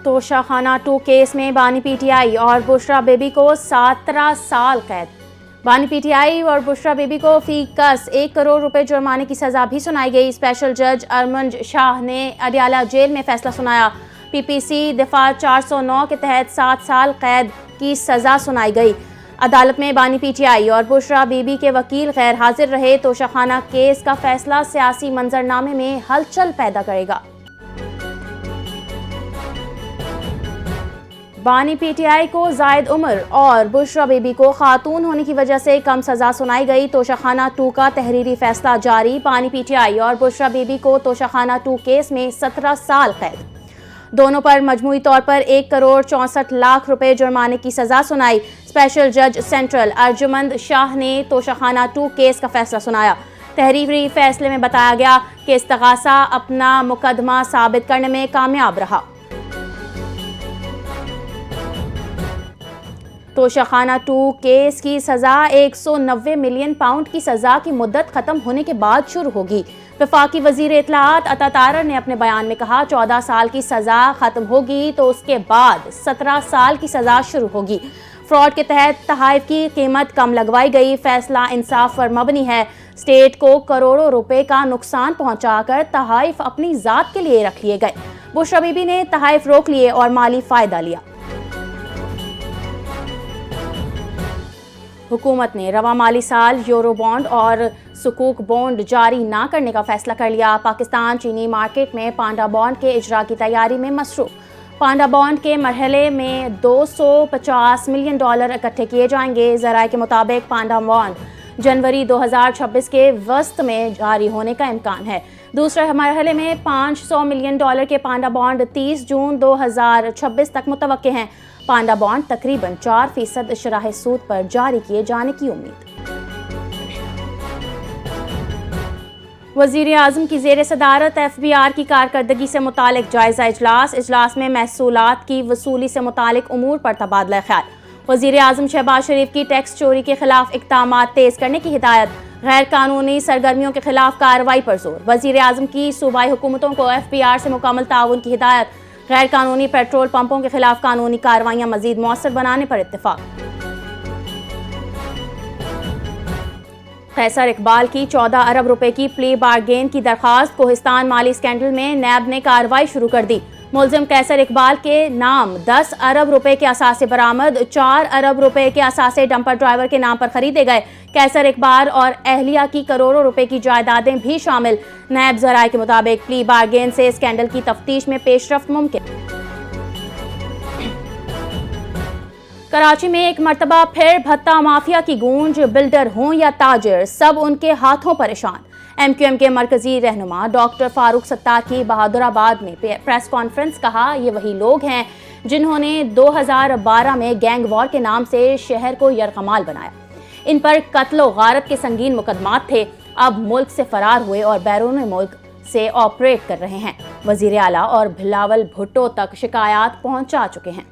توشاخانہ 2 case میں بانی P T I اور بشرا بیبی کو 17 سال قید۔ بانی پی ٹی آئی اور بشرا بیبی کو فی کس 1 کروڑ روپے جرمانے کی سزا بھی سنائی گئی۔ اسپیشل جج ارمنج شاہ نے اڈیالہ جیل میں فیصلہ سنایا۔ پی پی سی دفعہ 409 کے تحت 7 سال قید کی سزا سنائی گئی۔ عدالت میں بانی پی ٹی آئی اور بشرا بیبی کے وکیل غیر حاضر رہے۔ توشاخانہ کیس کا فیصلہ سیاسی منظرنامے میں ہلچل پیدا کرے گا۔ بانی پی ٹی آئی کو زائد عمر اور بشرا بیبی کو خاتون ہونے کی وجہ سے کم سزا سنائی گئی۔ توشاخانہ 2 کا تحریری فیصلہ جاری۔ بانی پی ٹی آئی اور بشرا بیبی کو توشاخانہ 2 کیس میں 17 سال قید۔ دونوں پر مجموعی طور پر 1 کروڑ 64 لاکھ روپے جرمانے کی سزا سنائی۔ اسپیشل جج سینٹرل ارجمند شاہ نے توشاخانہ 2 کیس کا فیصلہ سنایا۔ تحریری فیصلے میں بتایا گیا کہ استغاثہ اپنا مقدمہ ثابت کرنے میں کامیاب رہا۔ توشاخانہ 2 کیس کی سزا 190 ملین پاؤنڈ کی سزا کی مدت ختم ہونے کے بعد شروع ہوگی۔ وفاقی وزیر اطلاعات عطا تارڑ نے اپنے بیان میں کہا 14 سال کی سزا ختم ہوگی تو اس کے بعد 17 سال کی سزا شروع ہوگی۔ فراڈ کے تحت تحائف کی قیمت کم لگوائی گئی۔ فیصلہ انصاف پر مبنی ہے۔ اسٹیٹ کو کروڑوں روپے کا نقصان پہنچا کر تحائف اپنی ذات کے لیے رکھ لیے گئے۔ بشرا بیبی نے تحائف روک لیے اور مالی فائدہ لیا۔ حکومت نے رواں مالی سال یورو بانڈ اور سکوک بانڈ جاری نہ کرنے کا فیصلہ کر لیا۔ پاکستان چینی مارکیٹ میں پانڈا بانڈ کے اجرا کی تیاری میں مصروف۔ پانڈا بانڈ کے مرحلے میں $250 ملین اکٹھے کیے جائیں گے۔ ذرائع کے مطابق پانڈا بانڈ جنوری 2026 کے وسط میں جاری ہونے کا امکان ہے۔ دوسرے مرحلے میں $500 ملین کے پانڈا بانڈ 30 جون 2026 تک متوقع ہیں۔ پانڈا بانڈ تقریباً 4% شرح سود پر جاری کیے جانے کی امید۔ وزیر اعظم کی زیر صدارت ایف بی آر کی کارکردگی سے متعلق جائزہ اجلاس میں محصولات کی وصولی سے متعلق امور پر تبادلہ خیال۔ وزیر اعظم شہباز شریف کی ٹیکس چوری کے خلاف اقدامات تیز کرنے کی ہدایت۔ غیر قانونی سرگرمیوں کے خلاف کارروائی پر زور۔ وزیر اعظم کی صوبائی حکومتوں کو ایف بی آر سے مکمل تعاون کی ہدایت۔ غیر قانونی پیٹرول پمپوں کے خلاف قانونی کارروائیاں مزید مؤثر بنانے پر اتفاق۔ قیصر اقبال کی 14 ارب روپے کی پلی بارگین کی درخواست۔ کوہستان مالی اسکینڈل میں نیب نے کارروائی شروع کر دی۔ ملزم قیصر اقبال کے نام 10 ارب روپے کے اثاثے برآمد۔ 4 ارب روپے کے اثاثے ڈمپر ڈرائیور کے نام پر خریدے گئے۔ قیصر اقبال اور اہلیہ کی کروڑوں روپے کی جائیدادیں بھی شامل۔ نیب ذرائع کے مطابق پلی بارگین سے اسکینڈل کی تفتیش میں پیش رفت ممکن۔ کراچی میں ایک مرتبہ پھر بھتہ مافیا کی گونج۔ بلڈر ہوں یا تاجر، سب ان کے ہاتھوں پریشان۔ ایم کیو ایم کے مرکزی رہنما ڈاکٹر فاروق ستار کی بہادر آباد میں پریس کانفرنس۔ کہا یہ وہی لوگ ہیں جنہوں نے 2012 میں گینگ وار کے نام سے شہر کو یرغمال بنایا۔ ان پر قتل و غارت کے سنگین مقدمات تھے۔ اب ملک سے فرار ہوئے اور بیرون ملک سے آپریٹ کر رہے ہیں۔ وزیر اعلیٰ اور بلاول بھٹو تک شکایات پہنچا چکے ہیں۔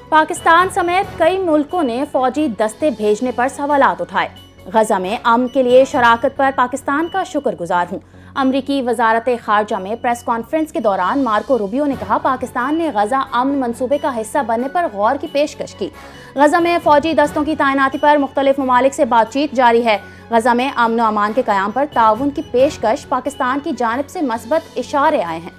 پاکستان سمیت کئی ملکوں نے فوجی دستے بھیجنے پر سوالات اٹھائے۔ غزہ میں امن کے لیے شراکت پر پاکستان کا شکر گزار ہوں۔ امریکی وزارت خارجہ میں پریس کانفرنس کے دوران مارکو روبیو نے کہا پاکستان نے غزہ امن منصوبے کا حصہ بننے پر غور کی پیشکش کی۔ غزہ میں فوجی دستوں کی تعیناتی پر مختلف ممالک سے بات چیت جاری ہے۔ غزہ میں امن و امان کے قیام پر تعاون کی پیشکش پاکستان کی جانب سے مثبت اشارے آئے ہیں۔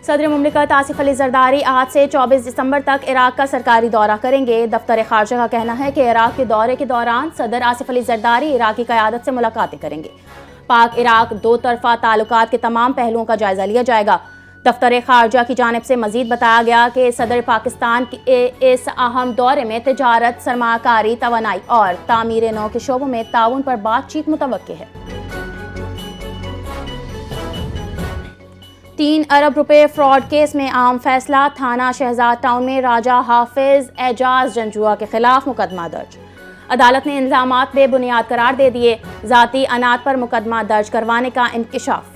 صدر مملکت آصف علی زرداری آج سے 24 دسمبر تک عراق کا سرکاری دورہ کریں گے۔ دفتر خارجہ کا کہنا ہے کہ عراق کے دورے کے دوران صدر آصف علی زرداری عراقی قیادت سے ملاقاتیں کریں گے۔ پاک عراق دو طرفہ تعلقات کے تمام پہلوؤں کا جائزہ لیا جائے گا۔ دفتر خارجہ کی جانب سے مزید بتایا گیا کہ صدر پاکستان کے اس اہم دورے میں تجارت، سرمایہ کاری، توانائی اور تعمیر نو کے شعبوں میں تعاون پر بات چیت متوقع ہے۔ 3 ارب روپے فراڈ کیس میں اہم فیصلہ۔ تھانہ شہزاد ٹاؤن میں راجہ حافظ اعجاز جنجوعہ کے خلاف مقدمہ درج۔ عدالت نے الزامات بے بنیاد قرار دے دیے۔ ذاتی اناج پر مقدمہ درج کروانے کا انکشاف۔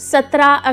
17